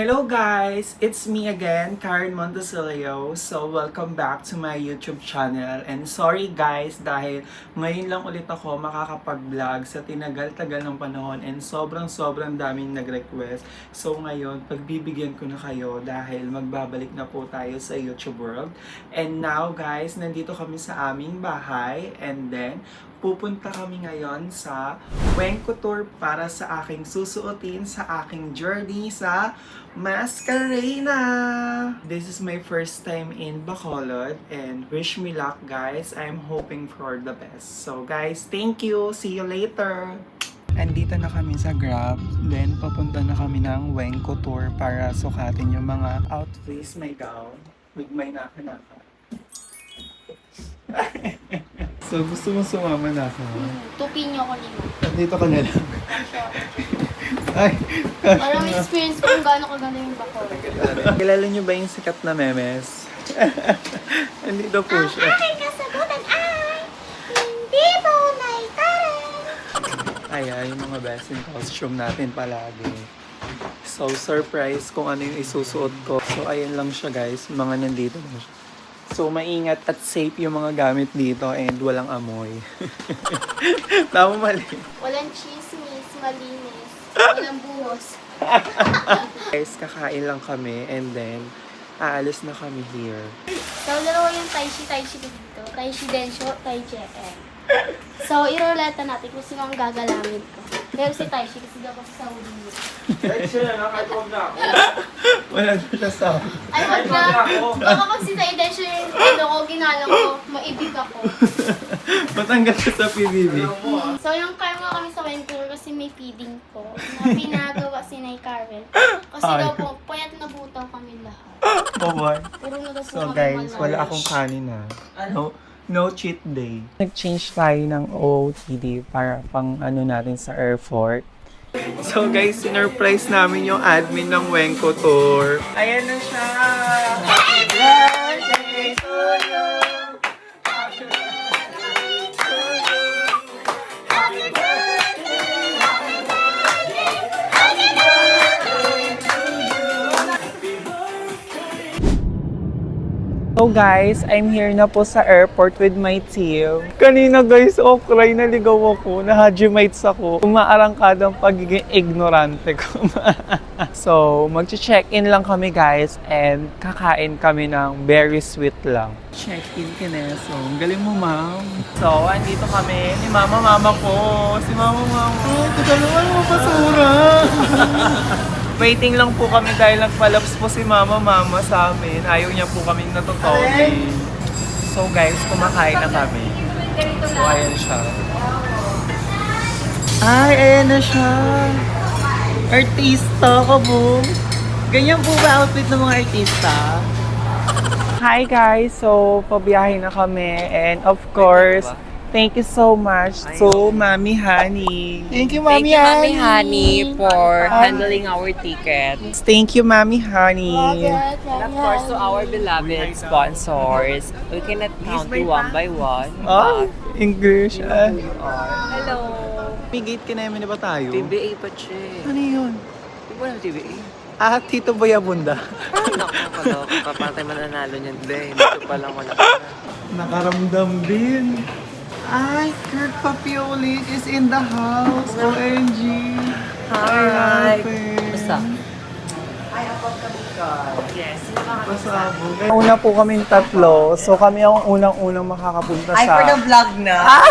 Hello guys! It's me again, Karen Montesilio. So, welcome back to my YouTube channel. And sorry guys, dahil ngayon lang ulit ako makakapag-vlog sa tinagal-tagal ng panahon and sobrang daming nag-request. So, ngayon, pagbibigyan ko na kayo dahil magbabalik na po tayo sa YouTube world. And now guys, nandito kami sa aming bahay and then pupunta kami ngayon sa Wenko Tour para sa aking susuotin sa aking journey sa Mascarena! This is my first time in Bacolod and wish me luck guys. I'm hoping for the best. So guys, thank you! See you later! Andito na kami sa Grab, then papunta na kami ng Wenko Tour para sukatin yung mga outfits, my gown, with my naka-naka. So, gusto mo sumama na ako? Tupi niyo ako lima. Dito ka na lang. Ay! Parang experience ko kung gaano kaganda yung Bacolod. Kilala niyo ba yung sikat na memes? Andito po siya. Ang aking kasagutan ay, hindi mo naitaran. Ayan, yung mga best in costume natin palagi. So, surprise kung ano yung isusuot ko. So, ayan lang siya guys. Mga nandito lang siya. So, maingat at safe yung mga gamit dito and walang amoy. Tama mali. Walang chismis, malinis, walang buhos. Guys, kakain lang kami and then aalis na kami here. So, dalawa yung Tai Chi ko dito. Tai Chi Densho, Tai Chi FM. So, iroleta natin kung sino ang gagalamit ko. Pero si Tai Chi kasi daw kasi sa huli niya. Wala na siya sa... Ay, wag na. Baka pag si Tai Densho yung ano ko, ginalang ko, maibig ako. Matanggal siya sa PBB. So, yung karma kami sa Vancouver kasi may feeding po na pinagawa si Nay Karen. Kasi daw po, payat na butaw kami lahat. Bye-bye. Puro na daw po So kami guys, malalash. wala akong kanin na. No cheat day. Nag-change tayo ng OOTD para pang ano natin sa airport. So guys, sinurprise namin yung admin ng Wenko Tour. Ayan na siya! Happy birthday to you! Happy birthday to you! Happy birthday! Happy birthday! Happy birthday to you! So guys, I'm here na po sa airport with my team. Kanina guys, okray, naligaw ako, na-Hajimates ako. Umaarangkadang pagiging ignorante ko. So, mag-check-in lang kami guys and kakain kami ng very sweet lang. Check-in ka na, so ang galing mo ma'am. So, andito kami ni mama ko. Si mama. Tagal naman mo basura. Waiting lang po kami dahil nagpalaps po si mama sa amin. Ayaw niya po kaming natutopi. So guys, kumakain na kami. So ayan siya. Ay, ayan na siya. Artista ka po. Ganyan po ba outfit ng mga artista? Hi guys, so pabiyahe na kami and of course, thank you so much to Mami Honey. Thank you, Thank you, Mami Honey, for handling our tickets. Thank you, Mami Honey. And of course, to our beloved sponsors. We cannot count you one by one. Oh, English. Hello. Pigate ka namin na ba tayo? TBA pa, che. Ano yun? Di ba ng TBA? Ah, Tito Boyabunda. Naku, kapatay mananalo niyan today. Dito pa lang wala ka na. Nakaramdam din. Ay, Kirk Papioli is in the house. OMG. Hi. Basta. Yes. Pasabog. Una po kaming tatlo, so kami ang unang-unang makakapunta Ay, sa... for the vlog na.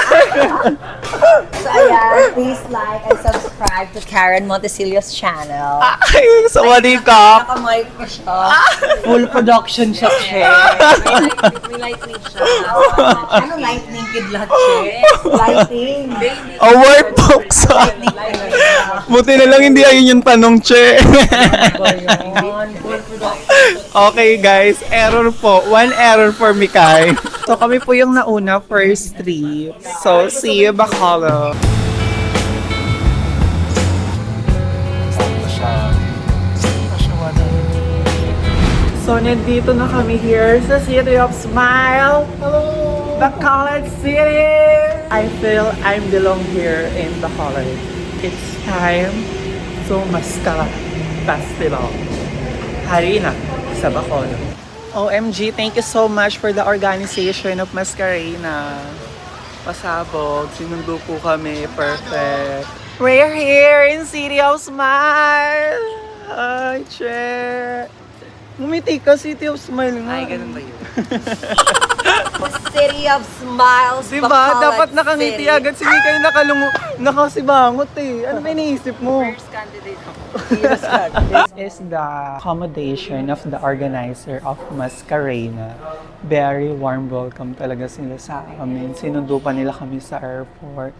So, ayan, please like and subscribe to Karen Montesilio's channel. Ay, sawali ka! Nakamay ko siya. Full production siya, che. May lightning siya. Ano lightning kidlat, che? Lighting. Award box! Lightning talaga. Buti na lang hindi ayun yung tanong, che. Ba yun? Full production. Okay guys, error po. One error for Mikay. So kami po yung nauna first trip. So see you Bacolod. So nandito na kami here sa City of Smile. Hello! Bacolod City! I feel I belong here in Bacolod. It's time to Mascara Festival. Harina sa Bacolod. OMG, thank you so much for the organization of Mascarena. Pasabog, sinundo po kami, perfect. We're here in City of Smile! Ay, che! Ngumiti ka, City of Smile nga. Ay, ganun ba yun? City of Smiles, Diba? Bacolod Dapat nakangiti City. agad. Sige kayo nakasibangot eh. Ano ba iniisip mo? First candidate ako. This is the accommodation of the organizer of Mascarena. Very warm welcome talaga sila sa amin. Sinundo pa nila kami sa airport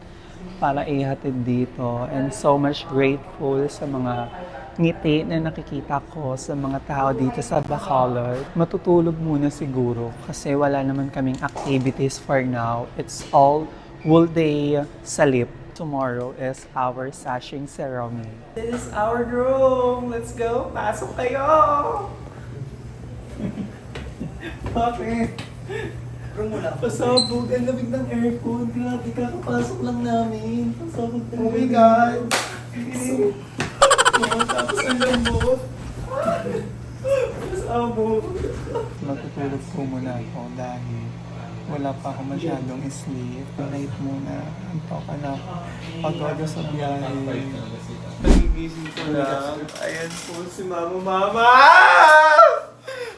para ihatid dito. And so much grateful sa mga ngiti na nakikita ko sa mga tao dito sa Bacolod. Matutulog muna siguro kasi wala naman kaming activities for now. It's all whole day salip. Tomorrow is our sashing ceremony. This is our room. Let's go. Pasok kayo. Bakit? Room mo lang. Pasabog. Ang lamig ng aircon. Grabe, kakapasok lang namin. Pasabog talaga. Oh my God. Tapos ang lambot. Pasabog. Matutulog ko muna ako dahil wala pa ako masyadong sleep. Night muna. Antok ka na. Pagod sa biyahe. Nagigising ko lang. Ayan po si Mama!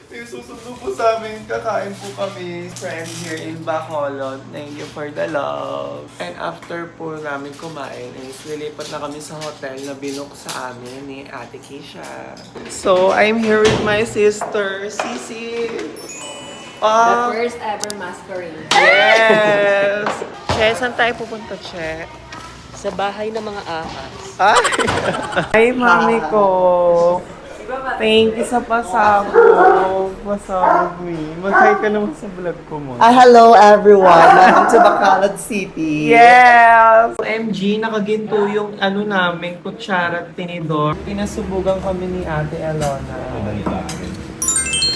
May susundo po sa amin. Kakain po kami. Friend here in Bacolod. Thank you for the love. And after po namin kumain, is lilipat na kami sa hotel na binook sa amin ni Ate Keisha. So, I'm here with my sister, Sisi. The first ever masquerade. Yes! Che, saan tayo pupunta, Che? Sa bahay ng mga ahas. Ay, mami ko. Thank you sa pasabog. Pasabog me. Mag-hi ka naman sa vlog ko mo. Hello everyone! Welcome to Bacolod City! Yes! MG, nakaginto yung ano namin, kutsara at tinidor. Pinasubugan kami ni Ate Elona.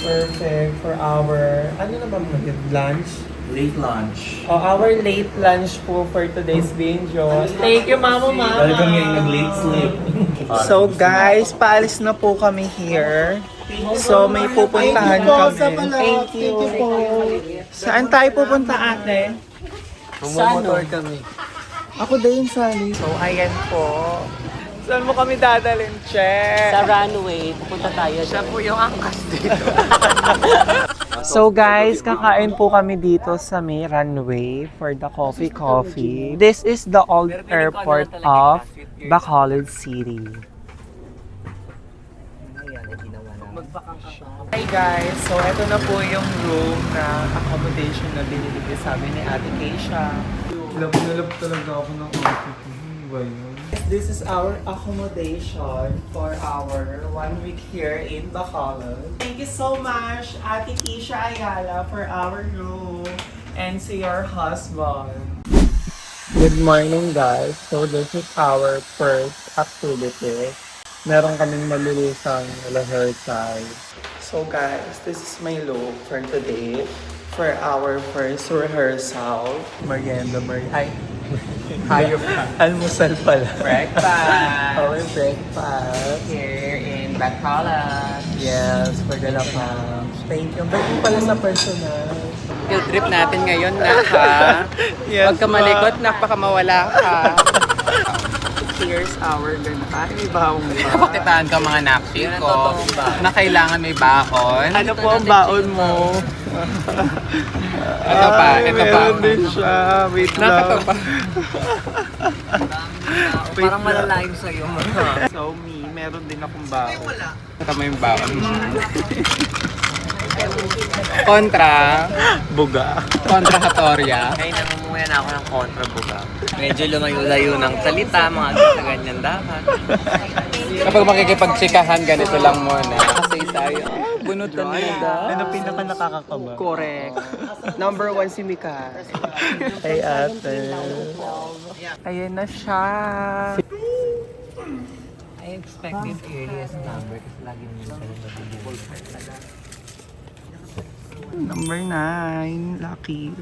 Perfect for our, ano na ba mga lunch? Late lunch. Our late lunch po for today's bingo. Thank you, Mama. Talagang yung nag-late sleep. So guys, paalis na po kami here. So may pupuntahan kami. Thank you. Saan tayo pupunta, ate? Mumotor kami. Ako din, Sally. So ayan po. Saan mo kami dadalhin, Che? Sa runway, pupunta tayo. Siya po yung angkas dito. So guys, kakain po kami dito sa may runway for the coffee. This is the old airport of Bacolod City. Hi guys, so ito na po yung room na accommodation na binili sa amin ni Ate Keisha. Love na love talaga ako ng This is our accommodation for our 1 week here in Bacolod. Thank you so much, Ate Keisha Ayala, for our room and to your husband. Good morning, guys. So this is our first activity. Meron kaming malulusang rehearsal. So guys, this is my look for today for our first rehearsal. Merienda. Almusal pala. Breakfast. Our breakfast. Here in Bacolod. Yes, for the lapang. Thank you. Thank you pala sa personal. Field trip natin ngayon na ha. Yes, Huwag ka malikot, baka mawala ka. Here's our ganda. May baong ba? Pakitaan ka mga napkin ko na kailangan may baon. Ano po ang baon mo? Ito pa, Ay, ito pa. meron din siya. Wait Nakata lang. pa. Parang malalayo sa'yo. So me, meron din akong baon. Ito mo yung baon mo. Kontra. Buga. Kontra Hatoria. Ay, namumuya na ako ng kontrabuga. Medyo lumayo-layo ng salita, mga ganyan dapat. Kapag makikipagsikahan, ganito lang muna. Kasi tayo, bunutan nila. Ano pinaka nakakakaba? Correct. Number 1 si Mika. Ay ate. Ayan na siya. I expect this earliest number kasi lagi nila kayo nabibigol talaga. Number 9. Lucky.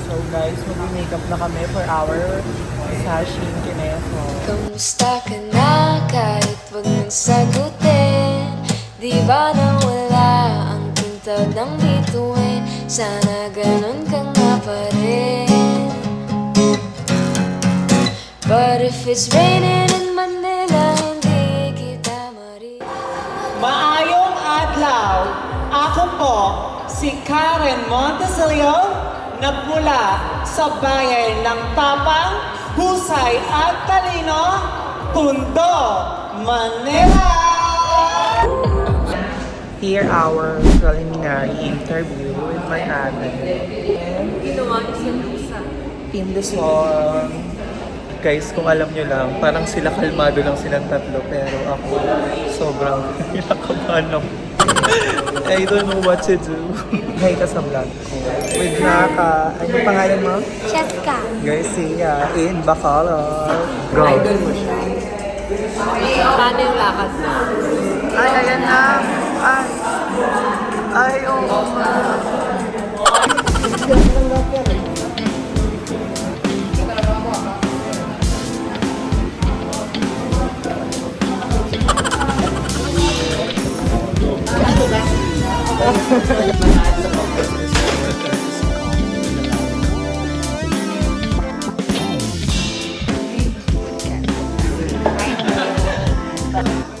So guys, mag-makeup na kami for our Sashi Kineso. Kamusta ka na kahit wag mong sagutin? Di ba nawala ang tinta ng bituin? Sana ganun ka nga pa rin. But if it's raining in Manila, hindi kita marinig. Maayong adlaw! Ako po, si Karen Montesilio, nagmula sa bayan ng Tapang, Husay at Talino, Tondo, Manila! Here our preliminary interview with my ate. In the song. Guys, kung alam nyo lang, parang sila kalmado lang silang tatlo, pero ako sobrang kinakabahan ako. I don't know what to do. Hey ka sa vlog ko. With Naka, ano pangalan mo? Cheska. Garcia in Bacolod. Go. Paano yung lakad mo? Ay, ayan na. Ay, oo.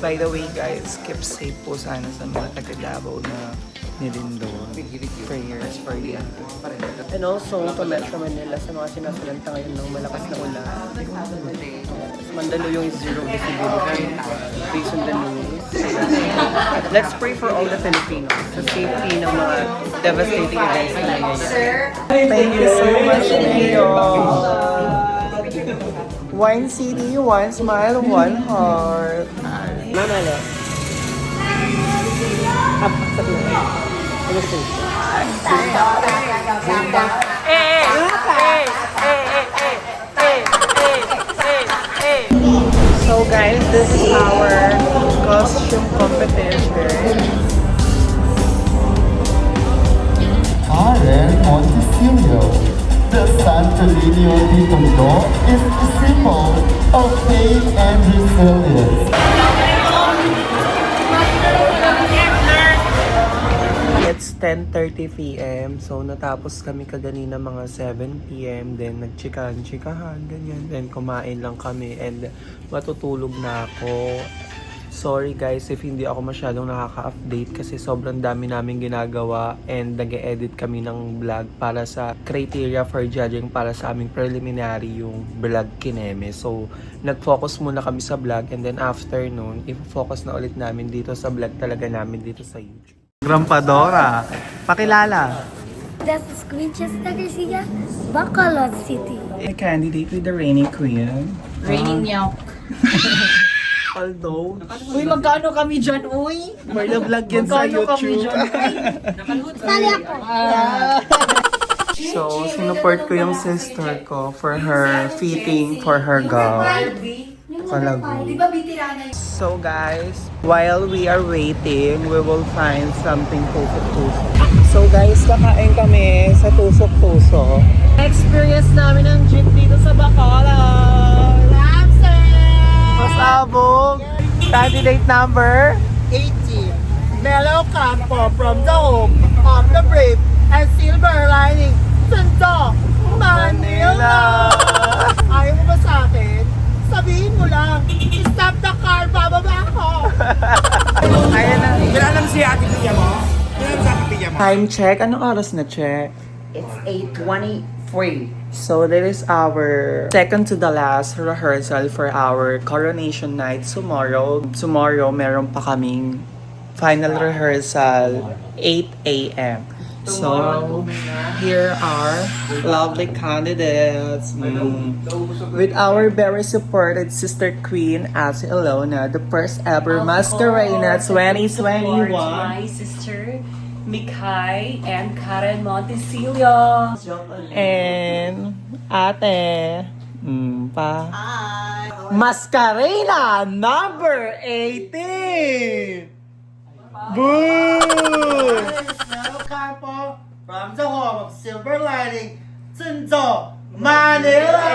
By the way guys, keep safe po sana sa mga taga-Davao na nilindol. Prayers for you. And also, to Metro Manila sa mga sinasalanta ngayon ng malakas na ulan. Mandaluyong is zero visibility based on the news. Let's pray for all the Filipinos sa safety ng mga devastating events na nangyayari. Thank you so much, Leo. Wine City, one smile, one heart. Mamalo. So guys, this is our costume competition. Karen Montesilio. The Santorini di Tondo is the symbol of faith and resilience. It's 10:30 p.m. So natapos kami kaganina mga 7 p.m. Then nagchikahan, ganyan. Then kumain lang kami and matutulog na ako. Sorry guys if hindi ako masyadong nakaka-update kasi sobrang dami namin ginagawa and nag-edit kami ng vlog para sa criteria for judging para sa aming preliminary yung vlog Kineme. So nag-focus muna kami sa vlog and then after nun, i-focus na ulit namin dito sa vlog talaga namin dito sa YouTube. Grampadora, pakilala. This is Queen Cheska Garcia, Bacolod City. A candidate with the reigning queen. Raining niya. Although, Uy, magkano kami dyan, uy? may vlog yan sa YouTube. Sali ako. So, sinuport ko yung sister ko for her fitting for her gown. Kalago. So guys, while we are waiting, we will find something tusok-tusok. So guys, kakain kami sa tusok-tusok. Experience namin ang jeep dito sa Bacolod. Pasabog. Candidate number 18. Melo Campo from the home of the brave and silver lining, Tondo, Manila. Ayaw mo ba sa akin? Sabihin mo lang, stop the car, bababa ako. Ayan na. Alam si Ate Pia mo? Alam si Ate Pia mo? Time check. Anong oras na check? It's 8:23. So that is our second to the last rehearsal for our coronation night tomorrow. Tomorrow, meron pa kaming final rehearsal 8 a.m. So, here are lovely candidates. With our very supported sister queen, Ate Ilona, the first ever Masquerade 2021. My sister, Mikay and Karen Montesilio. And Ate Mascarena number 18! Boo! Melo Campo from the home of silver lining, Sunzo, Manila!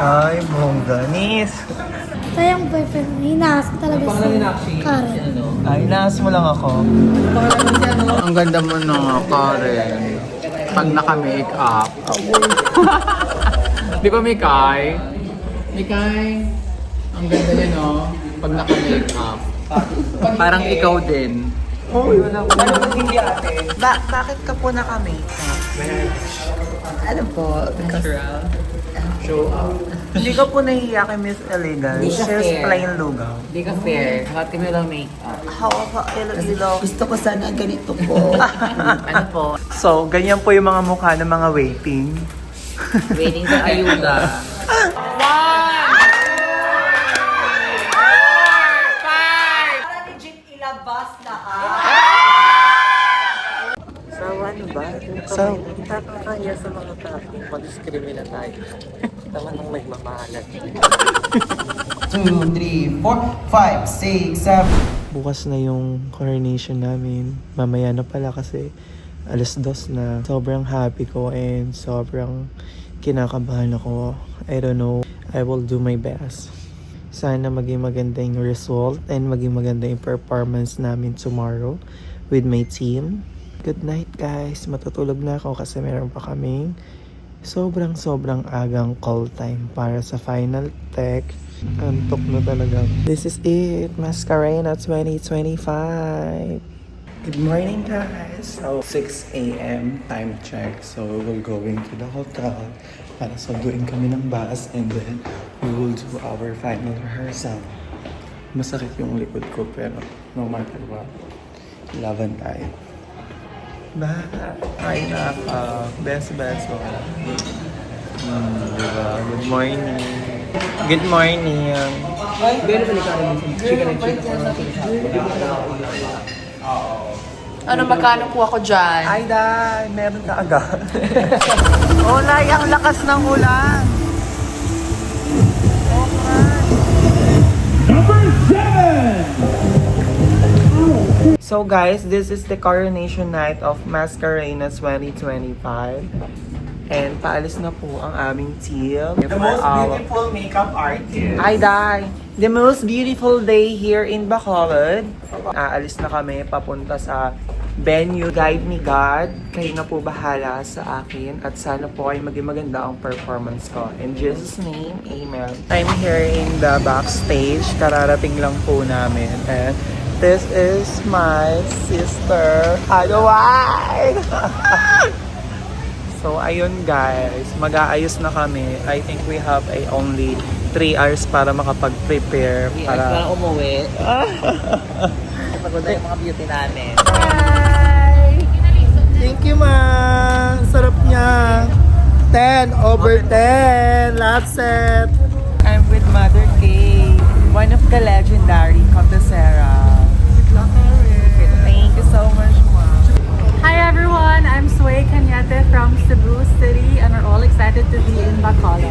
Ay, bongganis. Sayang boyfriend mo, hinaas ko talaga si Karen. Ay, inaas mo lang ako. Ang ganda mo na, Karen. Pag naka-make up. Di ba, Mikay? Mikay, ang ganda niya, no? Pag naka-make up. Parang ikaw din. Bakit ka po naka-makeup? Ano po? Show up. Hindi ka po nahihiya kay Miss Elegance. Hindi ka She's fair. plain lugaw. Di ka fair. Hati mo lang make up. Hawa Iloilo. Gusto ko sana ganito po. Ano po? So, ganyan po yung mga mukha ng mga waiting. Waiting sa ayuda. So, ano ba? So, takakaya sa mga tao. Mag-discrimina tayo. Tama nang magmamahalan. 2, 3, 4, 5, 6, 7. Bukas na yung coronation namin. Mamaya na pala kasi 2:00 na. Sobrang happy ko and sobrang kinakabahan ako. I don't know. I will do my best. Sana maging maganda yung result and maging maganda yung performance namin tomorrow with my team. Good night guys. Matutulog na ako kasi meron pa kaming sobrang agang call time para sa final tech. Antok na talaga. This is it. Mascarena 2025. Good morning guys. So 6 a.m. time check. So we're going to the hotel para sunduin kami ng bus and then we will do our final rehearsal. Masakit yung likod ko pero no matter what, laban tayo. Ay naka, beso. Diba? Good morning. Good morning. Ano, magkano po ako dyan? Ay dahil, meron ka agad. Olay, ang lakas ng ulan. So guys, this is the coronation night of Mascarena 2025. And paalis na po ang aming team. The most beautiful makeup artist. Ay, Day! The most beautiful day here in Bacolod. Aalis na kami papunta sa venue. Guide me God. Kayo na po bahala sa akin. At sana po ay maging maganda ang performance ko. In Jesus' name, Amen. I'm here in the backstage. Kararating lang po namin. And this is my sister, Adeline! So, ayun guys, mag-aayos na kami. I think we have only 3 hours para makapag-prepare. Para umuwi. Pagod na yung mga beauty namin. Hi! Thank you, ma. Sarap niya. 10/10. Last set. I'm with Mother Kay, one of the legendary Contessera. Thank you so much, Ma. Hi everyone, I'm Sway Cañete from Cebu City and we're all excited to be in Bacolod.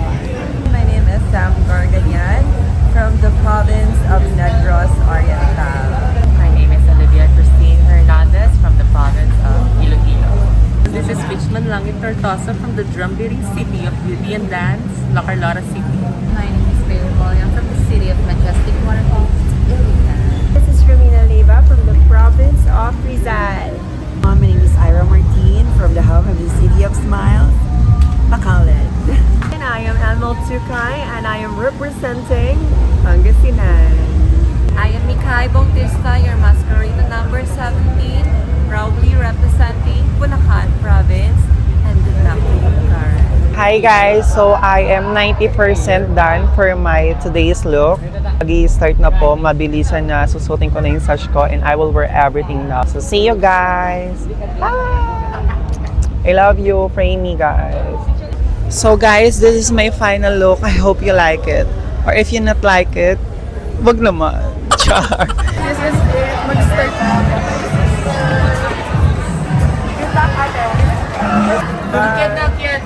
My name is Sam Gorganian from the province of Negros Oriental. My name is Olivia Christine Hernandez from the province of Iloilo. This is Richmond Langit Tortosa from the drum-beating city of Beauty and Dance, La Carlota City. My name is Bayo William from the city of Majestic Waterfalls, Iligan. This is Romina Leyva from the province of Rizal. My name is Ira Martin from the home of the City of Smiles, Bacolod. And I am Emil Tukay and I am representing Pangasinan. I am Mikay Bautista, your Mascarena number 17, proudly representing Bulacan Province. And good luck to you, Karen. Hi guys, so I am 90% done for my today's look. Mag-i-start na po, mabilisan na, susutin ko na yung sash ko and I will wear everything now. So see you guys! Bye! I love you, pray me guys. So guys, this is my final look. I hope you like it. Or if you not like it, wag naman. Char! This is it. Mag-start na. Good luck, ate. Not yet.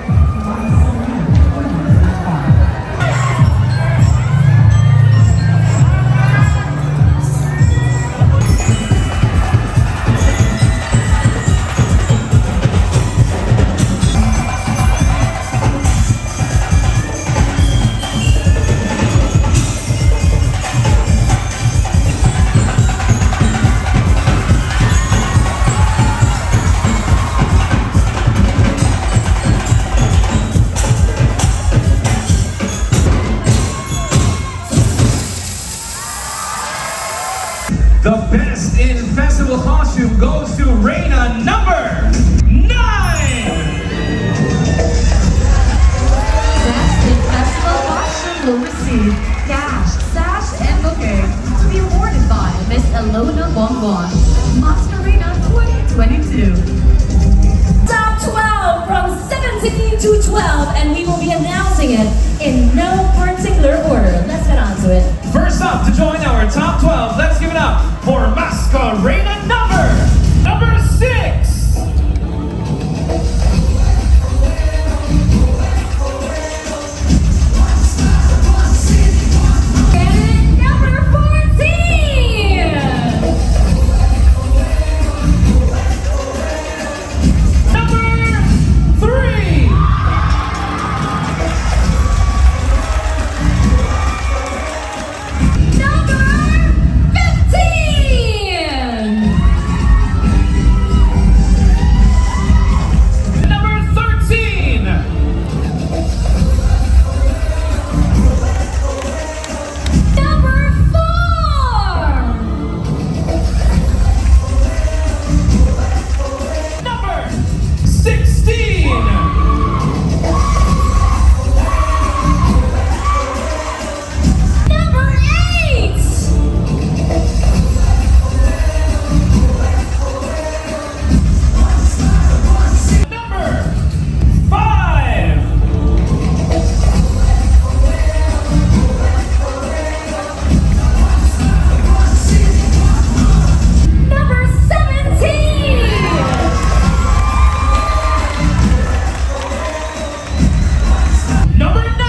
The best in festival costume goes to Reina number 9! Best in Festival Costume will receive cash, sash, and bouquet to be awarded by Miss Elona Bonbon, Masquerena 2022. Top 12 from 17 to 12, and we will be announcing it in no particular order. Let's get on to it. First up to join our top 12, let's give it up for Masquerena number 6! And number 14! Number 3! Number 13! Number 4! Number 16! Number 8! Number 5! Number 17! Number 9!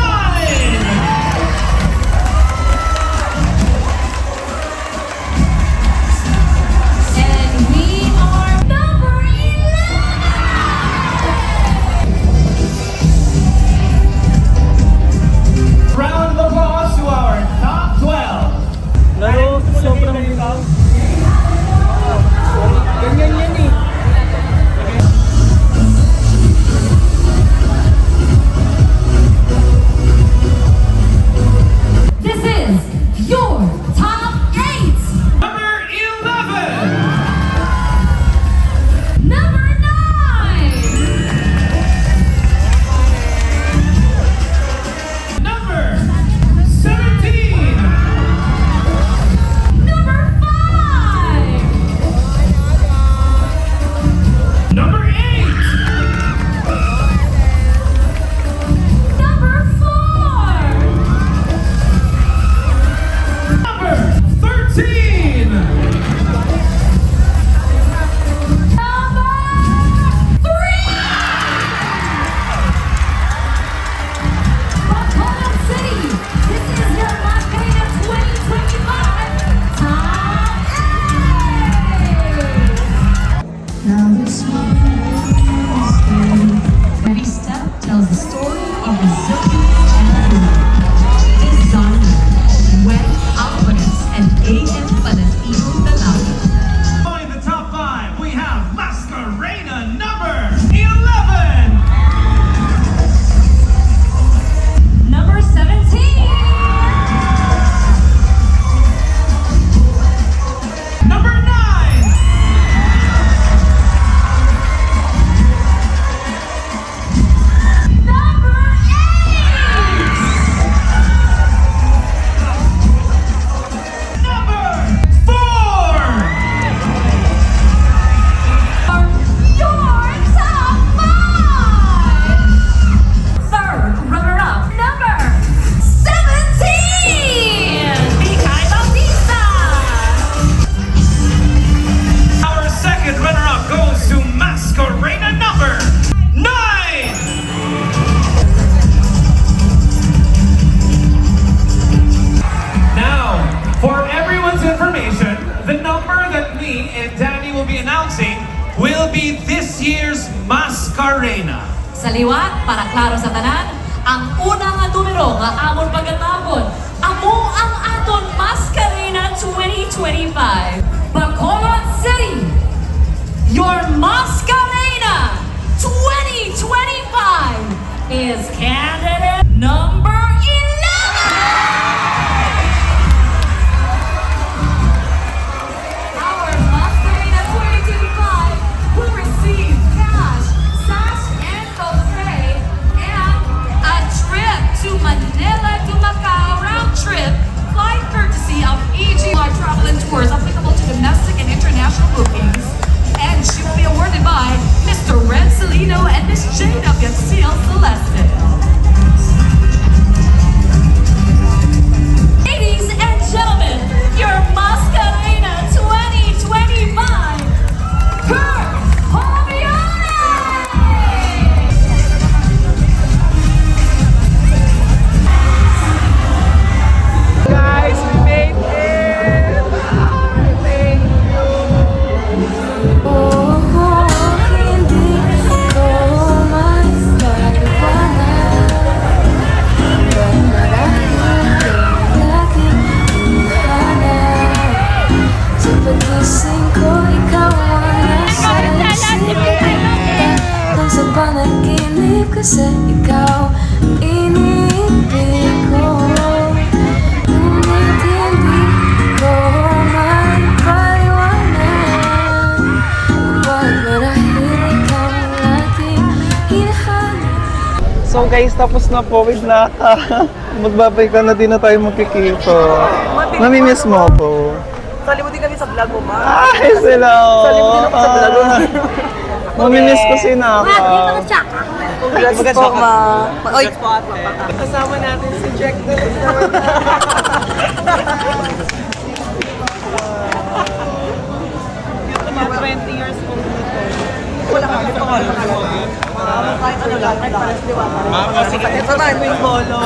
And we are number 11! Round of applause to our top 12. Laro, sobrang ganyan yan eh. This is your top 8! Number 11! Number 9! Number 17! Number 5! Number 8! Number 4! Number 13! Number 3! Bacolod City, this is your Masquerena 2025 Top 8! Now this one every step tells the story of resilience and growth. Designer, Web Alvarez, and AM Palestino Dalao. In the top 5, we have Masquerena number 11! Number 17! Number 9! Number 8! Number 4! Your top 5! Third runner-up, number 17! Mikay Bautista! Our second runner-up goes to Masquerena number 9! Now, for everyone's information, the number that me and Danny will be announcing will be this year's Masquerena. Sa liwat, para klaro sa tanan, ang unang nga numero nga amon pagkatapon, amo ang aton Masquerena 2025. Bacolod City, your Masquerena 2025 is candidate number 11! So guys, tapos na po. Wait na. Magbabay ka na din na tayo magkikita. Namimiss mo po. Salimutin kami sa vlog mo, ma. Ay, sila. Salimutin ako sa vlog mo. Mamimiss ko si Naka. Congrats po, ma. Oy, kasama natin si Jack na rin naman. Yung 20 years old nito. Wala ka dito ka rin. Kahit ano lang. Mama, sige. Ito na, yung bolo.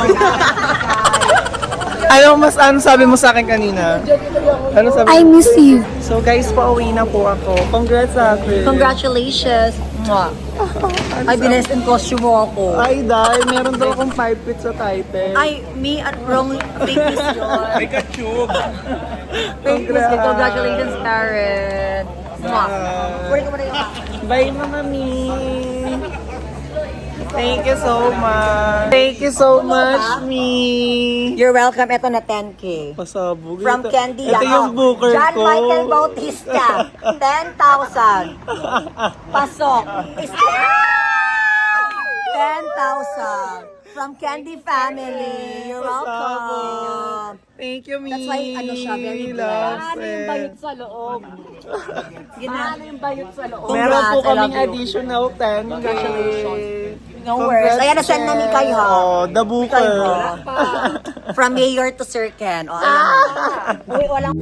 Ano sabi mo sa akin kanina? Ano sabi I miss you. So guys, pauwi na po ako. Congrats sa akin. Congratulations. Mwah. Ay, binest in costume mo ako. Ay, dahil meron daw akong 5 feet sa title. Ay, me at wrong fake is yun. May kachug. Congratulations, Karen. Mwah. Pwede ko mo na yung Bye, Mama Mi. Thank you so much. Thank you so much, Mi. You're welcome. Ito na 10K. Pasabog. From Candy Ito yung booker John ko. Michael Bautista. 10,000. Pasok. 10,000. From Candy Family. You're welcome. Thank you, Mi. That's why, ano siya, very Loves blessed. it. Sa loob. Paano yung bayot sa loob? Meron po Congrats, I kaming love you. additional 10. Congratulations. No worries. Ayan, na-send na ni Kai, ha? Oh, the booker. Kai, ha? From mayor to Sir Ken. O, ayan. Uy, walang...